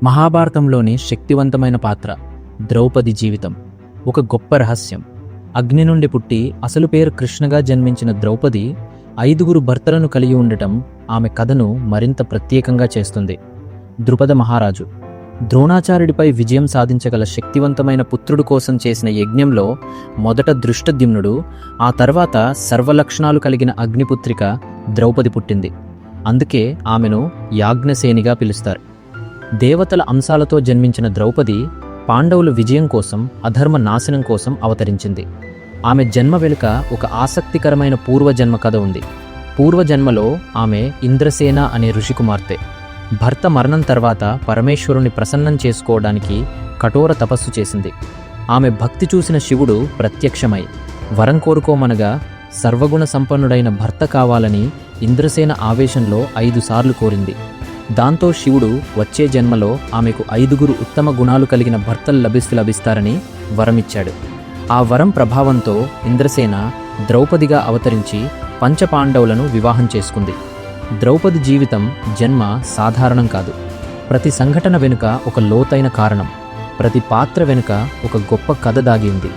మహాభారతంలోని శక్తివంతమైన పాత్ర ద్రౌపది జీవితం ఒక గొప్ప రహస్యం. అగ్ని నుండి పుట్టి అసలు పేరు కృష్ణగా జన్మించిన ద్రౌపది 5 భర్తలను కలిగి ఉండటం ఆమె కథను మరింత ప్రత్యేకంగా చేస్తుంది. ద్రుపద మహారాజు ద్రోణాచార్యుడిపై విజయం సాధించగల శక్తివంతమైన పుత్రుడు కోసం చేసిన యజ్ఞంలో మొదట దృష్టద్యుమ్నుడు, ఆ తర్వాత సర్వలక్షణాలు కలిగిన అగ్నిపుత్రిక ద్రౌపది పుట్టింది. అందుకే ఆమెను యాజ్ఞసేనిగా పిలుస్తారు. దేవతల అంశాలతో జన్మించిన ద్రౌపది పాండవుల విజయం కోసం, అధర్మ నాశనం కోసం అవతరించింది. ఆమె జన్మ వెనుక ఒక ఆసక్తికరమైన పూర్వజన్మ కథ ఉంది. పూర్వజన్మలో ఆమె ఇంద్రసేన అనే ఋషి కుమార్తె. భర్త మరణం తర్వాత పరమేశ్వరుని ప్రసన్నం చేసుకోవడానికి కఠోర తపస్సు చేసింది. ఆమె భక్తి చూసిన శివుడు ప్రత్యక్షమై వరం కోరుకోమనగా సర్వగుణ సంపన్నుడైన భర్త కావాలని ఇంద్రసేన ఆవేశంలో 5 సార్లు కోరింది. దాంతో శివుడు వచ్చే జన్మలో ఆమెకు 5 ఉత్తమ గుణాలు కలిగిన భర్తలు లభిస్తారని వరమిచ్చాడు. ఆ వరం ప్రభావంతో ఇంద్రసేన ద్రౌపదిగా అవతరించి పంచపాండవులను వివాహం చేసుకుంది. ద్రౌపది జీవితం జన్మ సాధారణం కాదు. ప్రతి సంఘటన వెనుక ఒక లోతైన కారణం, ప్రతి పాత్ర వెనుక ఒక గొప్ప కథ దాగి ఉంది.